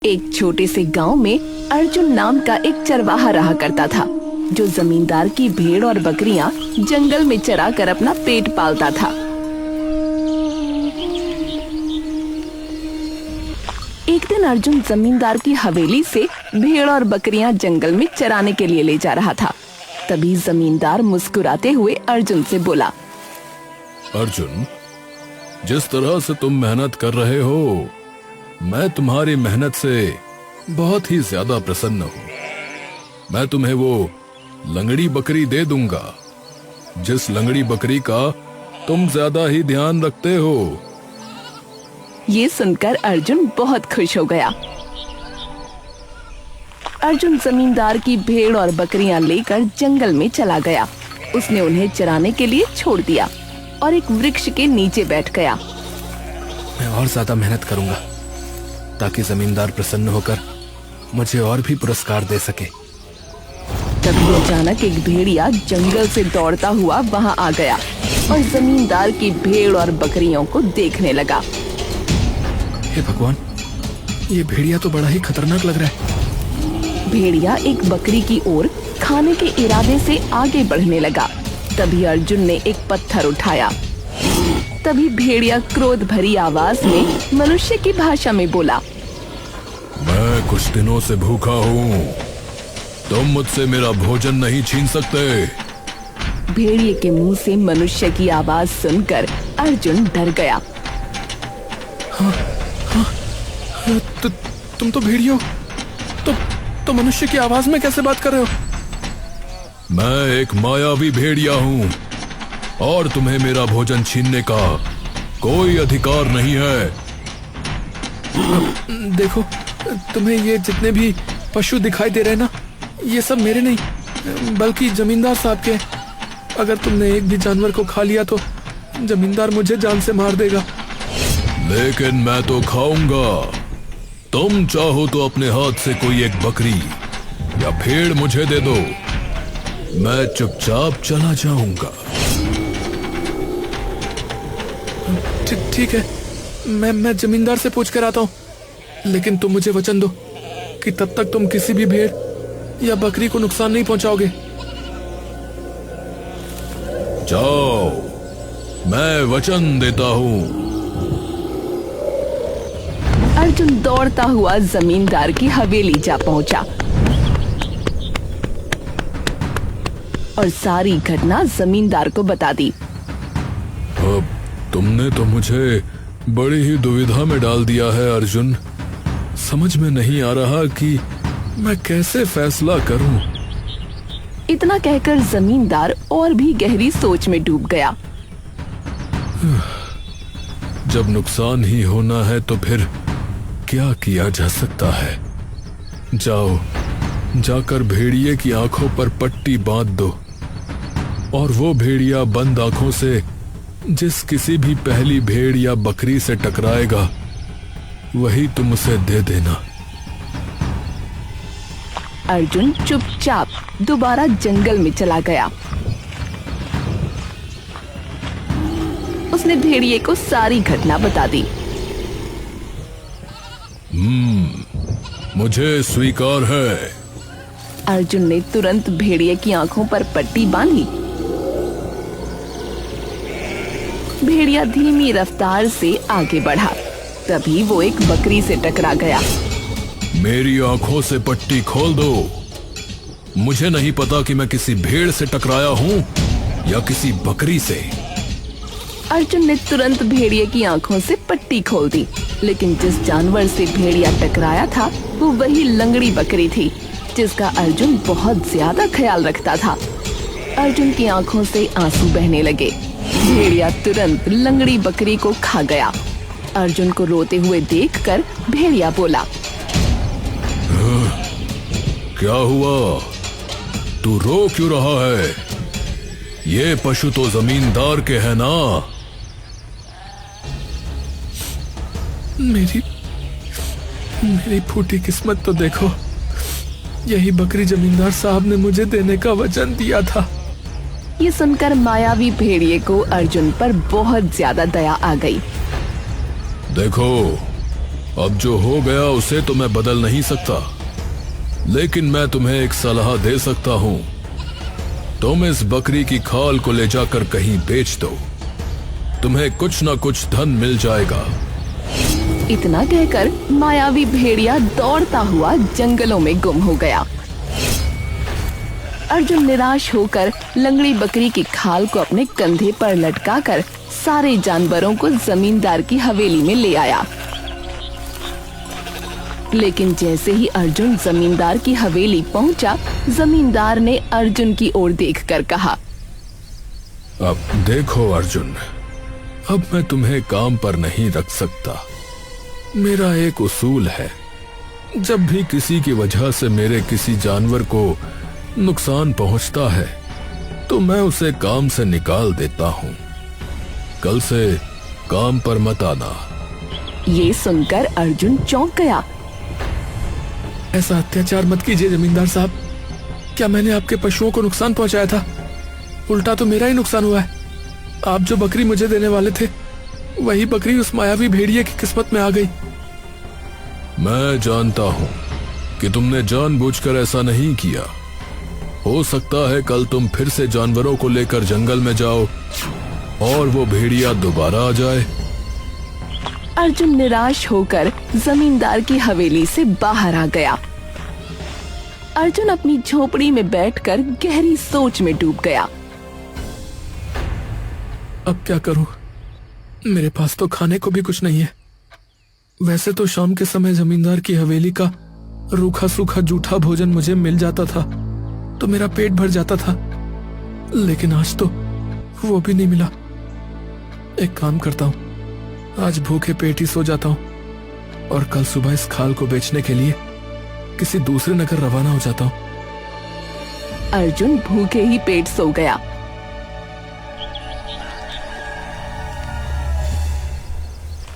एक छोटे से गांव में अर्जुन नाम का एक चरवाहा रहा करता था, जो जमींदार की भेड़ और बकरियां जंगल में चरा कर अपना पेट पालता था। एक दिन अर्जुन जमींदार की हवेली से भेड़ और बकरियां जंगल में चराने के लिए ले जा रहा था। तभी जमींदार मुस्कुराते हुए अर्जुन से बोला, अर्जुन, जिस तरह से तुम मेहनत कर रहे हो, मैं तुम्हारी मेहनत से बहुत ही ज्यादा प्रसन्न हूँ। मैं तुम्हें वो लंगड़ी बकरी दे दूंगा, जिस लंगड़ी बकरी का तुम ज्यादा ही ध्यान रखते हो। ये सुनकर अर्जुन बहुत खुश हो गया। अर्जुन जमींदार की भेड़ और बकरियां लेकर जंगल में चला गया। उसने उन्हें चराने के लिए छोड़ दिया और एक वृक्ष के नीचे बैठ गया। मैं और ज्यादा मेहनत करूंगा ताकि जमींदार प्रसन्न होकर मुझे और भी पुरस्कार दे सके। तभी अचानक एक भेड़िया जंगल से दौड़ता हुआ वहां आ गया और जमींदार की भेड़ और बकरियों को देखने लगा। हे भगवान, ये भेड़िया तो बड़ा ही खतरनाक लग रहा है। भेड़िया एक बकरी की ओर खाने के इरादे से आगे बढ़ने लगा। तभी अर्जुन ने एक पत्थर उठाया। तभी भेड़िया क्रोध भरी आवाज में मनुष्य की भाषा में बोला, मैं कुछ दिनों से भूखा हूँ, तुम मुझसे मेरा भोजन नहीं छीन सकते। भेड़िए के मुंह से मनुष्य की आवाज सुनकर अर्जुन डर गया। तुम तो भेड़िया हो, तो मनुष्य की आवाज में कैसे बात कर रहे हो? मैं एक मायावी भेड़िया हूँ और तुम्हें मेरा भोजन छीनने का कोई अधिकार नहीं है। देखो, तुम्हें ये जितने भी पशु दिखाई दे रहे हैं ना, ये सब मेरे नहीं बल्कि जमींदार साहब के। अगर तुमने एक भी जानवर को खा लिया तो जमींदार मुझे जान से मार देगा। लेकिन मैं तो खाऊंगा। तुम चाहो तो अपने हाथ से कोई एक बकरी या भेड़ मुझे दे दो, मैं चुपचाप चला जाऊंगा। ठीक है, मैं जमींदार से पूछ कर आता हूँ, लेकिन तुम मुझे वचन दो कि तब तक तुम किसी भी भेड़ या बकरी को नुकसान नहीं पहुंचाओगे। जाओ, मैं वचन देता हूँ। अर्जुन दौड़ता हुआ जमींदार की हवेली जा पहुंचा और सारी घटना जमींदार को बता दी। अब तुमने तो मुझे बड़ी ही दुविधा में डाल दिया है अर्जुन। समझ में नहीं आ रहा कि मैं कैसे फैसला करूं। इतना कहकर जमींदार और भी गहरी सोच में डूब गया। जब नुकसान ही होना है तो फिर क्या किया जा सकता है। जाओ, जाकर भेड़िए की आंखों पर पट्टी बांध दो और वो भेड़िया बंद आंखों से जिस किसी भी पहली भेड़ या बकरी से टकराएगा वही तुम उसे दे देना। अर्जुन चुपचाप दोबारा जंगल में चला गया। उसने भेड़िए को सारी घटना बता दी। मुझे स्वीकार है। अर्जुन ने तुरंत भेड़िए की आंखों पर पट्टी बांधी। भेड़िया धीमी रफ्तार से आगे बढ़ा। तभी वो एक बकरी से टकरा गया। मेरी आंखों से पट्टी खोल दो। मुझे नहीं पता कि मैं किसी भेड़ से टकराया हूँ या किसी बकरी से। अर्जुन ने तुरंत भेड़िए की आंखों से पट्टी खोल दी, लेकिन जिस जानवर से भेड़िया टकराया था वो वही लंगड़ी बकरी थी, जिसका अर्जुन बहुत ज्यादा ख्याल रखता था। अर्जुन की आंखों से आंसू बहने लगे। भेड़िया तुरंत लंगड़ी बकरी को खा गया। अर्जुन को रोते हुए देखकर भेड़िया बोला, क्या हुआ? तू रो क्यों रहा है? ये पशु तो जमींदार के हैं ना। मेरी फूटी किस्मत तो देखो, यही बकरी जमींदार साहब ने मुझे देने का वचन दिया था। ये सुनकर मायावी भेड़िए को अर्जुन पर बहुत ज्यादा दया आ गई। देखो, अब जो हो गया उसे तो मैं बदल नहीं सकता, लेकिन मैं तुम्हें एक सलाह दे सकता हूं। तुम इस बकरी की खाल को ले जाकर कहीं बेच दो, तुम्हें कुछ ना कुछ धन मिल जाएगा। इतना कहकर मायावी भेड़िया दौड़ता हुआ जंगलों में गुम हो गया। अर्जुन निराश होकर लंगड़ी बकरी की खाल को अपने कंधे पर लटकाकर सारे जानवरों को जमींदार की हवेली में ले आया। लेकिन जैसे ही अर्जुन जमींदार की हवेली पहुंचा, जमींदार ने अर्जुन की ओर देखकर कहा, अब देखो अर्जुन, अब मैं तुम्हें काम पर नहीं रख सकता। मेरा एक उसूल है, जब भी किसी की वजह से मेरे किसी जानवर को नुकसान पहुंचता है तो मैं उसे काम से निकाल देता हूं। कल से काम पर मत आना। ये सुनकर अर्जुन चौंक गया। ऐसा अत्याचार मत कीजिए जमींदार साहब। क्या मैंने आपके पशुओं को नुकसान पहुंचाया था? उल्टा तो मेरा ही नुकसान हुआ है। आप जो बकरी मुझे देने वाले थे, वही बकरी उस मायावी भेड़िए की किस्मत में आ गई। मैं जानता हूं कि तुमने जानबूझकर ऐसा नहीं किया। हो सकता है कल तुम फिर से जानवरों को लेकर जंगल में जाओ और वो भेड़िया दोबारा आ जाए। अर्जुन निराश होकर जमींदार की हवेली से बाहर आ गया। अर्जुन अपनी झोपड़ी में बैठकर गहरी सोच में डूब गया। अब क्या करूं? मेरे पास तो खाने को भी कुछ नहीं है। वैसे तो शाम के समय जमींदार की हवेली का रूखा सूखा जूठा भोजन मुझे मिल जाता था तो मेरा पेट भर जाता था, लेकिन आज तो वो भी नहीं मिला। एक काम करता हूं, आज भूखे पेट ही सो जाता हूं और कल सुबह इस खाल को बेचने के लिए किसी दूसरे नगर रवाना हो जाता हूं। अर्जुन भूखे ही पेट सो गया।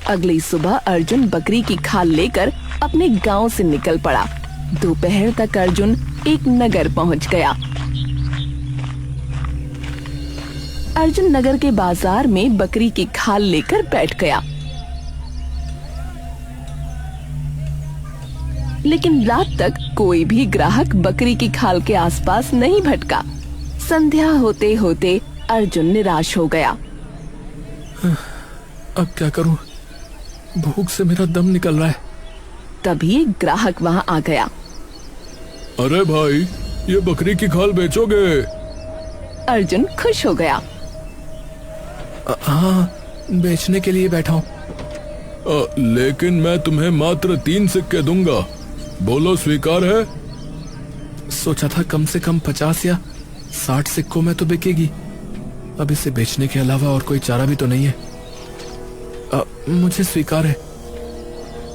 अगली सुबह अर्जुन बकरी की खाल लेकर अपने गांव से निकल पड़ा। दोपहर तक अर्जुन एक नगर पहुंच गया। अर्जुन नगर के बाजार में बकरी की खाल लेकर बैठ गया। लेकिन रात तक कोई भी ग्राहक बकरी की खाल के आसपास नहीं भटका। संध्या होते होते अर्जुन निराश हो गया। अब क्या करूं? भूख से मेरा दम निकल रहा है। तभी एक ग्राहक वहां आ गया। अरे भाई, ये बकरी की खाल बेचोगे? अर्जुन खुश हो गया। हाँ, बेचने के लिए बैठा हूँ। लेकिन मैं तुम्हें मात्र 3 सिक्के दूंगा, बोलो स्वीकार है? सोचा था कम से कम 50 या 60 सिक्कों में तो बिकेगी। अब इसे बेचने के अलावा और कोई चारा भी तो नहीं है। मुझे स्वीकार है।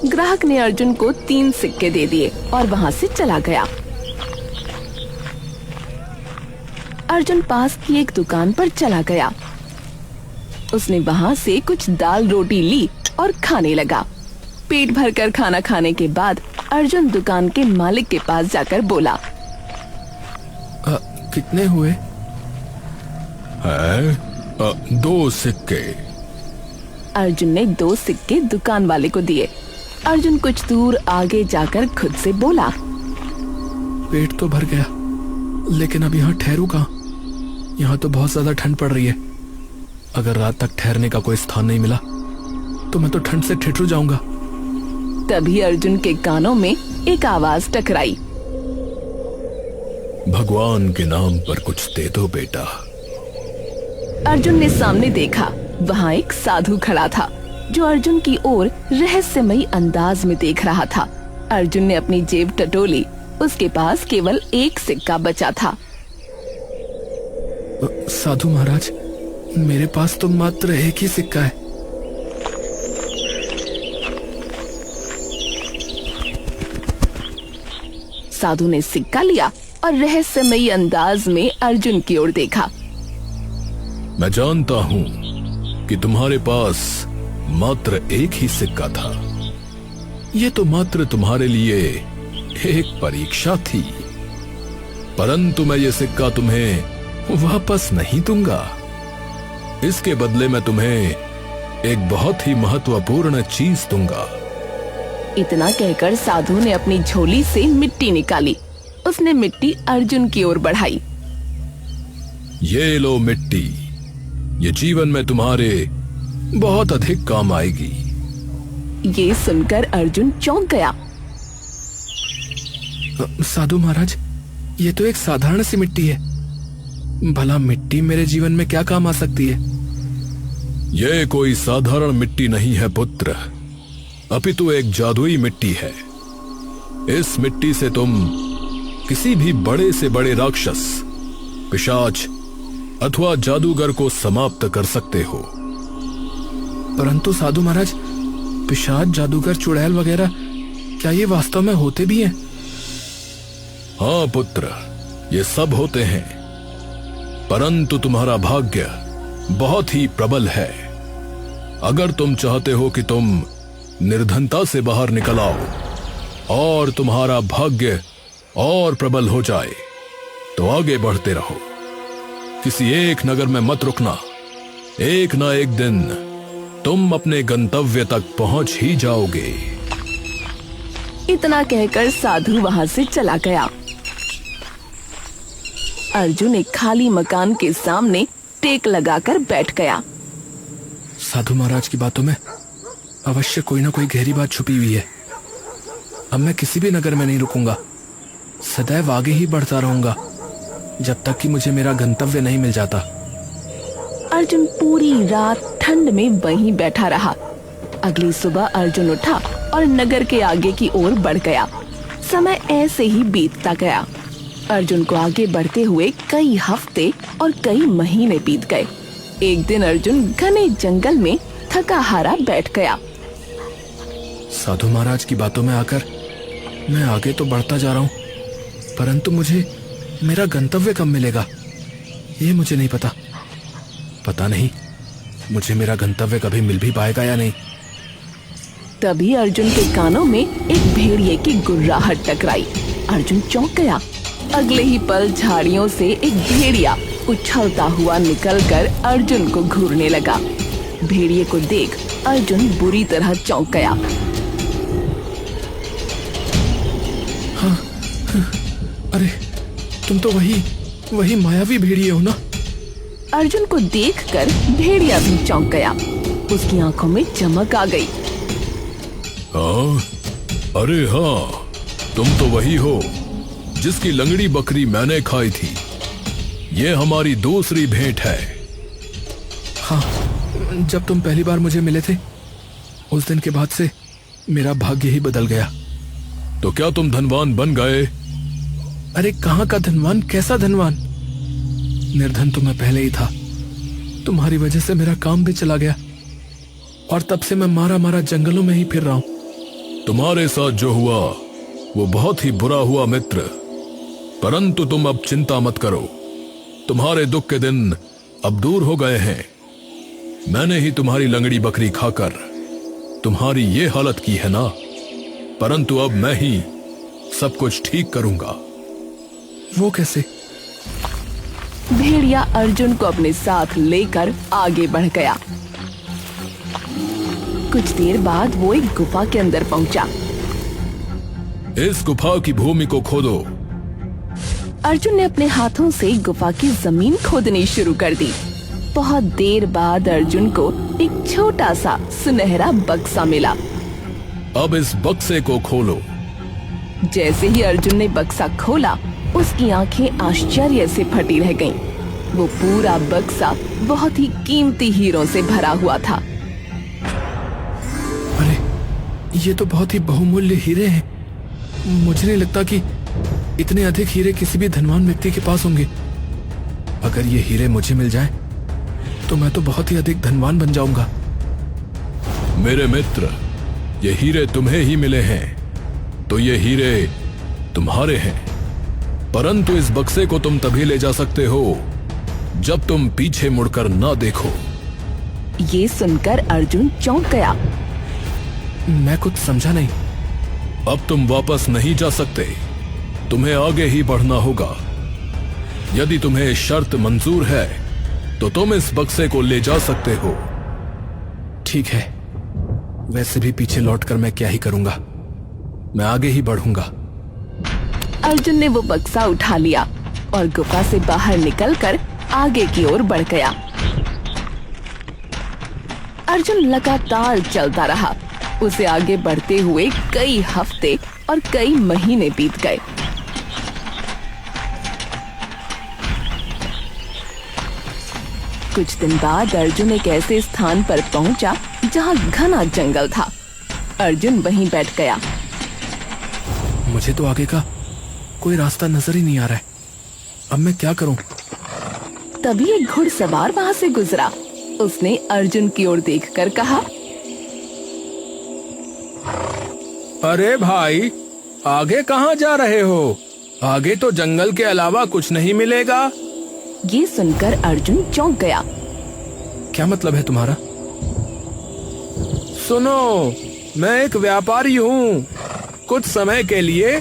ग्राहक ने अर्जुन को 3 सिक्के दे दिए और वहां से चला गया। अर्जुन पास की एक दुकान पर चला गया। उसने वहां से कुछ दाल रोटी ली और खाने लगा। पेट भरकर खाना खाने के बाद अर्जुन दुकान के मालिक के पास जाकर बोला, कितने हुए? है 2 सिक्के। अर्जुन ने 2 सिक्के दुकान वाले को दिए। अर्जुन कुछ दूर आगे जाकर खुद से बोला, पेट तो भर गया, लेकिन अब यहाँ ठहरूं कहाँ? यहाँ तो बहुत ज्यादा ठंड पड़ रही है। अगर रात तक ठहरने का कोई स्थान नहीं मिला तो मैं तो ठंड से ठिठुर जाऊंगा। तभी अर्जुन के कानों में एक आवाज टकराई, भगवान के नाम पर कुछ दे दो बेटा। अर्जुन ने सामने देखा, वहाँ एक साधु खड़ा था जो अर्जुन की ओर रहस्यमयी अंदाज में देख रहा था। अर्जुन ने अपनी जेब टटोली, उसके पास केवल 1 सिक्का बचा था। साधु महाराज, मेरे पास तो मात्र 1 ही सिक्का है। साधु ने सिक्का लिया और रहस्यमयी अंदाज में अर्जुन की ओर देखा। मैं जानता हूँ कि तुम्हारे पास मात्र 1 ही सिक्का था। ये तो मात्र तुम्हारे लिए एक परीक्षा थी, परंतु मैं ये सिक्का तुम्हें वापस नहीं दूंगा। इसके बदले मैं तुम्हें एक बहुत ही महत्वपूर्ण चीज दूंगा। इतना कहकर साधु ने अपनी झोली से मिट्टी निकाली। उसने मिट्टी अर्जुन की ओर बढ़ाई। ये लो मिट्टी, ये जीवन में तुम्हारे बहुत अधिक काम आएगी। ये सुनकर अर्जुन चौंक गया। साधु महाराज, ये तो एक साधारण सी मिट्टी है। भला मिट्टी मेरे जीवन में क्या काम आ सकती है? ये कोई साधारण मिट्टी नहीं है पुत्र, अपितु एक जादुई मिट्टी है। इस मिट्टी से तुम किसी भी बड़े से बड़े राक्षस, पिशाच अथवा जादूगर को समाप्त कर सकते हो। परंतु साधु महाराज, पिशाच, जादूगर, चुड़ैल वगैरह क्या ये वास्तव में होते भी हैं? हाँ पुत्र, ये सब होते हैं, परंतु तुम्हारा भाग्य बहुत ही प्रबल है। अगर तुम चाहते हो कि तुम निर्धनता से बाहर निकल आओ और तुम्हारा भाग्य और प्रबल हो जाए, तो आगे बढ़ते रहो। किसी एक नगर में मत रुकना, एक ना एक दिन तुम अपने गंतव्य तक पहुंच ही जाओगे। इतना कहकर साधु वहां से चला गया। अर्जुन एक खाली मकान के सामने टेक लगाकर बैठ गया। साधु महाराज की बातों में अवश्य कोई ना कोई गहरी बात छुपी हुई है। अब मैं किसी भी नगर में नहीं रुकूंगा, सदैव आगे ही बढ़ता रहूंगा जब तक कि मुझे मेरा गंतव्य नहीं मिल जाता। अर्जुन पूरी रात ठंड में वहीं बैठा रहा। अगली सुबह अर्जुन उठा और नगर के आगे की ओर बढ़ गया। समय ऐसे ही बीतता गया। अर्जुन को आगे बढ़ते हुए कई हफ्ते और कई महीने बीत गए। एक दिन अर्जुन घने जंगल में थका हारा बैठ गया। साधु महाराज की बातों में आकर मैं आगे तो बढ़ता जा रहा हूँ, परंतु मुझे मेरा गंतव्य कब मिलेगा ये मुझे नहीं पता। पता नहीं मुझे मेरा गंतव्य कभी मिल भी पाएगा या नहीं। तभी अर्जुन के कानों में एक भेड़िए की गुर्राहट टकराई। अर्जुन चौंक गया। अगले ही पल झाड़ियों से एक भेड़िया उछलता हुआ निकलकर अर्जुन को घूरने लगा। भेड़िए को देख अर्जुन बुरी तरह चौंक गया। हाँ, अरे तुम तो वही मायावी भेड़िए हो ना? अर्जुन को देखकर भेड़िया भी चौंक गया। उसकी आंखों में चमक आ गई। हाँ, अरे हाँ, तुम तो वही हो जिसकी लंगड़ी बकरी मैंने खाई थी। ये हमारी दूसरी भेंट है। हाँ, जब तुम पहली बार मुझे मिले थे उस दिन के बाद से मेरा भाग्य ही बदल गया। तो क्या तुम धनवान बन गए? अरे कहाँ का धनवान, कैसा धनवान? निर्धन तो मैं पहले ही था। तुम्हारी वजह से मेरा काम भी चला गया और तब से मैं मारा मारा जंगलों में ही फिर रहा हूँ। तुम्हारे साथ जो हुआ वो बहुत ही बुरा हुआ मित्र, परंतु तुम अब चिंता मत करो। तुम्हारे दुख के दिन अब दूर हो गए हैं। मैंने ही तुम्हारी लंगड़ी बकरी खाकर तुम्हारी ये हालत की है ना, परंतु अब मैं ही सब कुछ ठीक करूंगा। वो कैसे? भेड़िया अर्जुन को अपने साथ लेकर आगे बढ़ गया। कुछ देर बाद वो एक गुफा के अंदर पहुंचा। इस गुफा की भूमि को खोदो। अर्जुन ने अपने हाथों से गुफा की जमीन खोदनी शुरू कर दी। बहुत देर बाद अर्जुन को एक छोटा सा सुनहरा बक्सा मिला। अब इस बक्से को खोलो। जैसे ही अर्जुन ने बक्सा खोला, उसकी आंखें आश्चर्य से फटी रह गईं। वो पूरा बक्सा बहुत ही कीमती हीरों से भरा हुआ था। अरे ये तो बहुत ही बहुमूल्य हीरे हैं। मुझे नहीं लगता कि इतने अधिक हीरे किसी भी धनवान व्यक्ति के पास होंगे। अगर ये हीरे मुझे मिल जाएं, तो मैं तो बहुत ही अधिक धनवान बन जाऊंगा। मेरे मित्र, ये हीरे तुम्हें ही मिले हैं, तो ये हीरे तुम्हारे हैं। परंतु इस बक्से को तुम तभी ले जा सकते हो जब तुम पीछे मुड़कर ना देखो। ये सुनकर अर्जुन चौंक गया। मैं कुछ समझा नहीं। अब तुम वापस नहीं जा सकते, तुम्हें आगे ही बढ़ना होगा। यदि तुम्हें शर्त मंजूर है तो तुम इस बक्से को ले जा सकते हो।। ठीक है, वैसे भी पीछे लौटकर मैं क्या ही करूंगा। मैं तो बहुत ही अधिक धनवान बन जाऊंगा। यदि तुम इस बक्से को ले जा सकते हो तो तुम आगे ही बढ़ना होगा। यदि तुम्हें शर्त मंजूर है तो तुम इस बक्से को ले जा सकते हो। ठीक है, वैसे भी पीछे लौटकर मैं क्या ही करूंगा। मैं आगे ही बढ़ूंगा। अर्जुन ने वो बक्सा उठा लिया और गुफा से बाहर निकलकर आगे की ओर बढ़ गया। अर्जुन लगातार चलता रहा। उसे आगे बढ़ते हुए कई हफ्ते और कई महीने बीत गए। कुछ दिन बाद अर्जुन एक ऐसे स्थान पर पहुंचा जहां घना जंगल था। अर्जुन वहीं बैठ गया। मुझे तो आगे का कोई रास्ता नजर ही नहीं आ रहा है। अब मैं क्या करूं? तभी एक घुड़सवार वहां से गुजरा। उसने अर्जुन की ओर देखकर कहा, अरे भाई, आगे कहाँ जा रहे हो? आगे तो जंगल के अलावा कुछ नहीं मिलेगा। ये सुनकर अर्जुन चौंक गया। क्या मतलब है तुम्हारा? सुनो, मैं एक व्यापारी हूँ। कुछ समय के लिए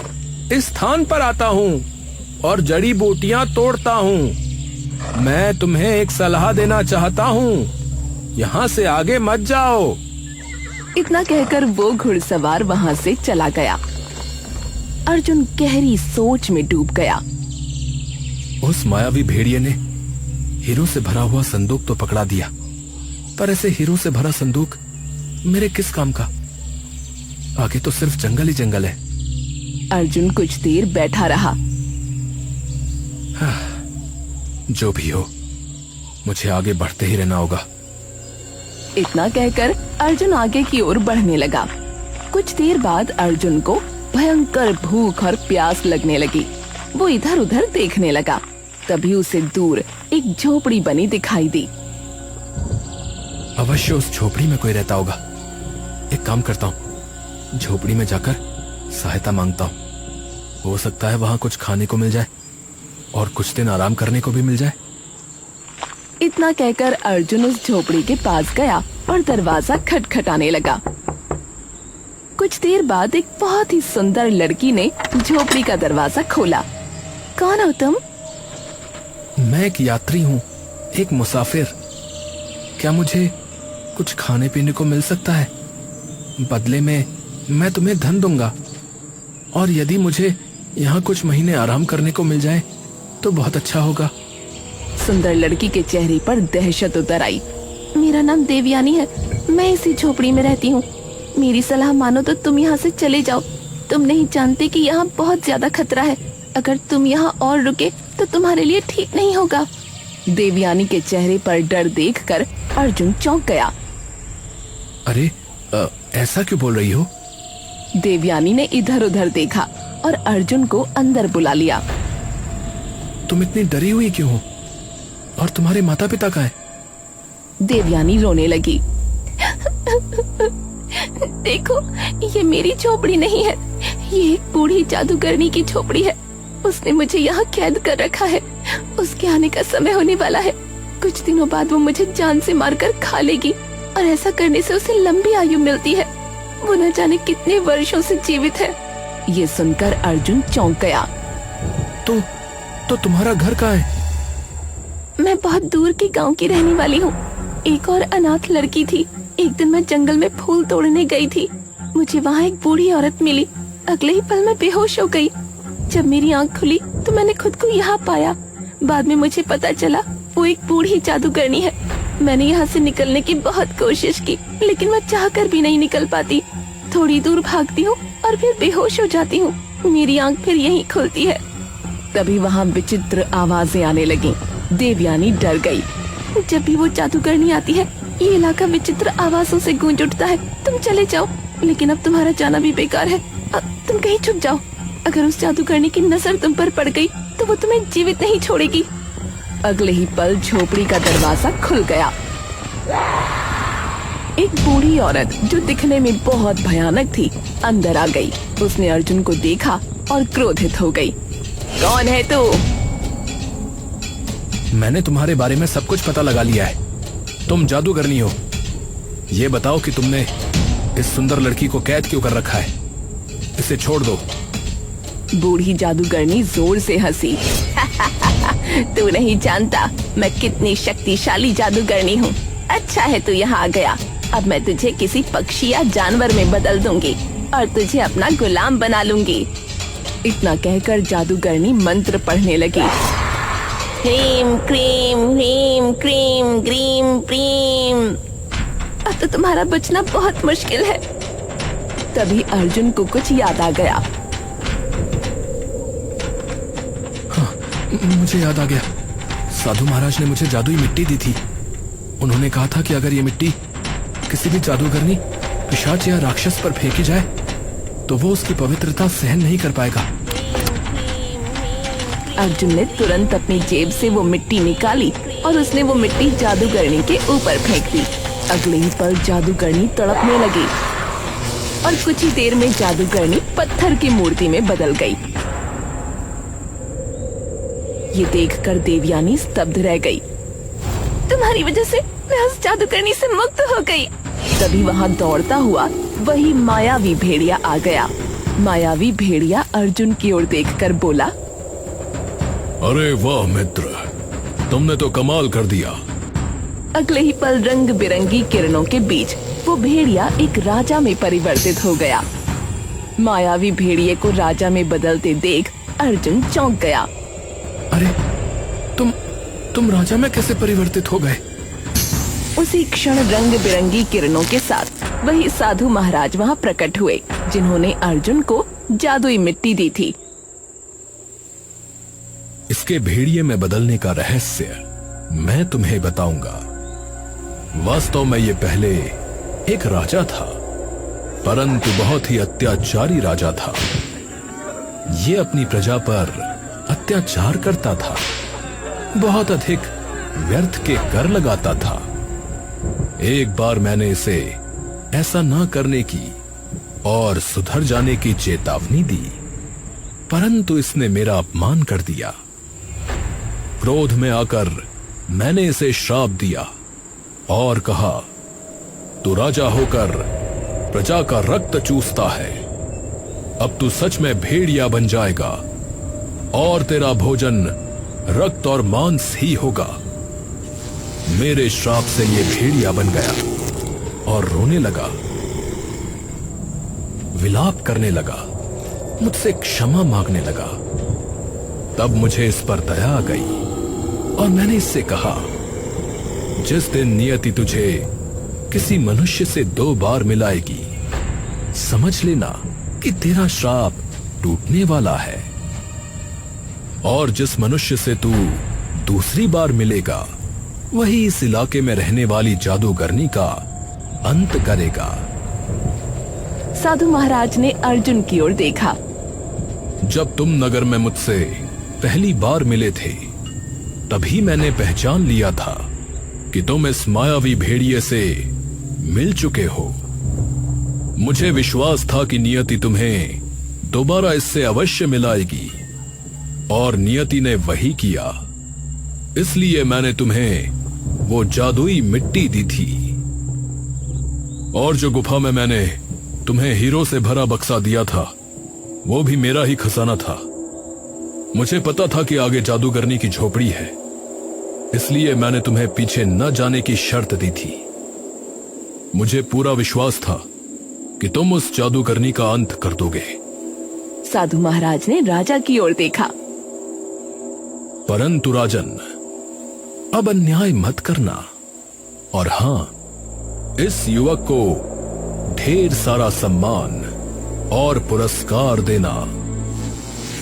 इस स्थान पर आता हूँ और जड़ी बूटियाँ तोड़ता हूँ। मैं तुम्हें एक सलाह देना चाहता हूँ, यहाँ से आगे मत जाओ। इतना कहकर वो घुड़सवार वहां से चला गया। अर्जुन गहरी सोच में डूब गया। उस मायावी भेड़िए ने हीरो से भरा हुआ संदूक तो पकड़ा दिया, पर ऐसे हीरो से भरा संदूक मेरे किस काम का? आगे तो सिर्फ जंगल ही जंगल है। अर्जुन कुछ देर बैठा रहा। जो भी हो, मुझे आगे बढ़ते ही रहना होगा। इतना कहकर अर्जुन आगे की ओर बढ़ने लगा। कुछ देर बाद अर्जुन को भयंकर भूख और प्यास लगने लगी। वो इधर उधर देखने लगा। तभी उसे दूर एक झोपड़ी बनी दिखाई दी। अवश्य उस झोपड़ी में कोई रहता होगा। एक काम करता हूँ, झोपड़ी में जाकर सहायता मांगता हूँ। हो सकता है वहाँ कुछ खाने को मिल जाए और कुछ दिन आराम करने को भी मिल जाए। इतना कहकर अर्जुन उस झोपड़ी के पास गया और दरवाजा खटखटाने लगा। कुछ देर बाद एक बहुत ही सुंदर लड़की ने झोपड़ी का दरवाजा खोला। कौन हो तुम? मैं एक यात्री हूँ, एक मुसाफिर। क्या मुझे कुछ खाने पीने को मिल सकता है? बदले में मैं तुम्हें धन दूंगा, और यदि मुझे यहाँ कुछ महीने आराम करने को मिल जाए तो बहुत अच्छा होगा। सुंदर लड़की के चेहरे पर दहशत उतर आई। मेरा नाम देवयानी है। मैं इसी झोपड़ी में रहती हूँ। मेरी सलाह मानो तो तुम यहाँ से चले जाओ। तुम नहीं जानते कि यहाँ बहुत ज्यादा खतरा है। अगर तुम यहाँ और रुके तो तुम्हारे लिए ठीक नहीं होगा। देवयानी के चेहरे पर डर देखकर अर्जुन चौंक गया। अरे ऐसा क्यों बोल रही हो? देवयानी ने इधर उधर देखा और अर्जुन को अंदर बुला लिया। तुम इतनी डरी हुई क्यों हो? और तुम्हारे माता पिता कहाँ हैं? देवयानी रोने लगी। देखो, ये मेरी झोपड़ी नहीं है। ये एक बूढ़ी जादूगरनी की झोपड़ी है। उसने मुझे यहाँ कैद कर रखा है। उसके आने का समय होने वाला है। कुछ दिनों बाद वो मुझे जान से मारकर खा लेगी और ऐसा करने से उसे लंबी आयु मिलती है। वो न जाने कितने वर्षों से जीवित है। ये सुनकर अर्जुन चौंक गया। तो तुम्हारा घर कहाँ है? मैं बहुत दूर के गांव की रहने वाली हूँ। एक और अनाथ लड़की थी। एक दिन मैं जंगल में फूल तोड़ने गई थी। मुझे वहाँ एक बूढ़ी औरत मिली। अगले ही पल मैं बेहोश हो गई। जब मेरी आंख खुली तो मैंने खुद को यहाँ पाया। बाद में मुझे पता चला वो एक बूढ़ी जादूगरनी है। मैंने यहाँ से निकलने की बहुत कोशिश की, लेकिन मैं चाहकर भी नहीं निकल पाती। थोड़ी दूर भागती हूँ और फिर बेहोश हो जाती हूँ। मेरी आंख फिर यहीं खुलती है। तभी वहाँ विचित्र आवाजें आने लगी। देवयानी डर गई। जब भी वो जादूगरनी आती है, ये इलाका विचित्र आवाजों से गूंज उठता है। तुम चले जाओ, लेकिन अब तुम्हारा जाना भी बेकार है। अब तुम कहीं छुप जाओ। अगर उस जादूगरनी की नजर तुम पर पड़ गई तो वो तुम्हें जीवित नहीं छोड़ेगी। अगले ही पल झोपड़ी का दरवाजा खुल गया। एक बूढ़ी औरत जो दिखने में बहुत भयानक थी अंदर आ गई। उसने अर्जुन को देखा और क्रोधित हो गई। कौन है तू? मैंने तुम्हारे बारे में सब कुछ पता लगा लिया है। तुम जादूगरनी हो। ये बताओ कि तुमने इस सुंदर लड़की को कैद क्यों कर रखा है? इसे छोड़ दो। बूढ़ी जादूगरनी जोर से हंसी। तू नहीं जानता मैं कितनी शक्तिशाली जादूगरनी हूँ। अच्छा है तू यहाँ आ गया। अब मैं तुझे किसी पक्षी या जानवर में बदल दूंगी। और तुझे अपना गुलाम बना लूंगी। इतना कहकर जादूगरनी मंत्र पढ़ने लगी। ह्रीम क्रीम ह्रीम क्रीम ग्रीम प्रीम। अब तो तुम्हारा बचना बहुत मुश्किल है। तभी अर्जुन को कुछ याद आ गया। हाँ, मुझे याद आ गया। साधु महाराज ने मुझे जादुई मिट्टी दी थी। उन्होंने कहा था कि अगर ये मिट्टी किसी भी जादूगरनी, पिशाच या राक्षस पर फेंकी जाए तो वो उसकी पवित्रता सहन नहीं कर पाएगा। अर्जुन ने तुरंत अपनी जेब से वो मिट्टी निकाली और उसने वो मिट्टी जादूगरनी के ऊपर फेंक दी। अगले ही पल जादूगरनी तड़पने लगी और कुछ ही देर में जादूगरनी पत्थर की मूर्ति में बदल गई। ये देखकर देवयानी स्तब्ध रह गई। तुम्हारी वजह से मैं उस जादूगरनी से मुक्त हो गई। तभी वहाँ दौड़ता हुआ वही मायावी भेड़िया आ गया। मायावी भेड़िया अर्जुन की ओर देखकर बोला, अरे वाह मित्र, तुमने तो कमाल कर दिया। अगले ही पल रंग बिरंगी किरणों के बीच वो भेड़िया एक राजा में परिवर्तित हो गया। मायावी भेड़िए को राजा में बदलते देख अर्जुन चौंक गया। अरे तुम राजा में कैसे परिवर्तित हो गए? उसी क्षण रंग बिरंगी किरणों के साथ वही साधु महाराज वहाँ प्रकट हुए, जिन्होंने अर्जुन को जादुई मिट्टी दी थी। इसके भेड़िए में बदलने का रहस्य मैं तुम्हें बताऊंगा। वास्तव में ये पहले एक राजा था, परंतु बहुत ही अत्याचारी राजा था। ये अपनी प्रजा पर अत्याचार करता था, बहुत अधिक व्यर्थ के कर लगाता था। एक बार मैंने इसे ऐसा ना करने की और सुधर जाने की चेतावनी दी, परंतु इसने मेरा अपमान कर दिया। क्रोध में आकर मैंने इसे श्राप दिया और कहा, तू राजा होकर प्रजा का रक्त चूसता है, अब तू सच में भेड़िया बन जाएगा और तेरा भोजन रक्त और मांस ही होगा। मेरे श्राप से ये भेड़िया बन गया और रोने लगा, विलाप करने लगा, मुझसे क्षमा मांगने लगा। तब मुझे इस पर दया आ गई और मैंने इससे कहा, जिस दिन नियति तुझे किसी मनुष्य से 2 बार मिलाएगी, समझ लेना कि तेरा श्राप टूटने वाला है। और जिस मनुष्य से तू दूसरी बार मिलेगा, वही इस इलाके में रहने वाली जादूगरनी का अंत करेगा। साधु महाराज ने अर्जुन की ओर देखा। जब तुम नगर में मुझसे पहली बार मिले थे, तभी मैंने पहचान लिया था कि तुम इस मायावी भेड़िए से मिल चुके हो। मुझे विश्वास था कि नियति तुम्हें दोबारा इससे अवश्य मिलाएगी, और नियति ने वही किया। इसलिए मैंने तुम्हें वो जादुई मिट्टी दी थी। और जो गुफा में मैंने तुम्हें हीरो से भरा बक्सा दिया था, वो भी मेरा ही खजाना था। मुझे पता था कि आगे जादूगरनी की झोपड़ी है, इसलिए मैंने तुम्हें पीछे न जाने की शर्त दी थी। मुझे पूरा विश्वास था कि तुम उस जादूगरनी का अंत कर दोगे। साधु महाराज ने राजा की ओर देखा। परंतु राजन, अब अन्याय मत करना, और हां, इस युवक को ढेर सारा सम्मान और पुरस्कार देना।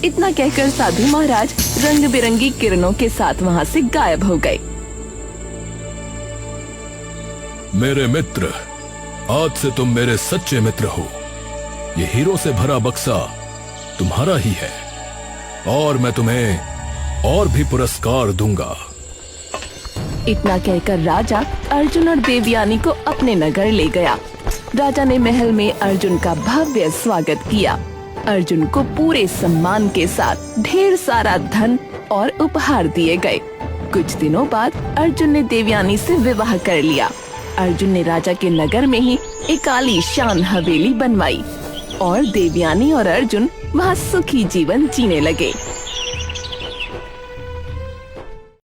इतना कहकर साधु महाराज रंग बिरंगी किरणों के साथ वहाँ से गायब हो गए। मेरे मित्र, आज से तुम मेरे सच्चे मित्र हो। ये हीरो से भरा बक्सा तुम्हारा ही है, और मैं तुम्हें और भी पुरस्कार दूंगा। इतना कहकर राजा अर्जुन और देवयानी को अपने नगर ले गया। राजा ने महल में अर्जुन का भव्य स्वागत किया। अर्जुन को पूरे सम्मान के साथ ढेर सारा धन और उपहार दिए गए। कुछ दिनों बाद अर्जुन ने देवयानी से विवाह कर लिया। अर्जुन ने राजा के नगर में ही एक आलीशान हवेली बनवाई और देवयानी और अर्जुन वहाँ सुखी जीवन जीने लगे।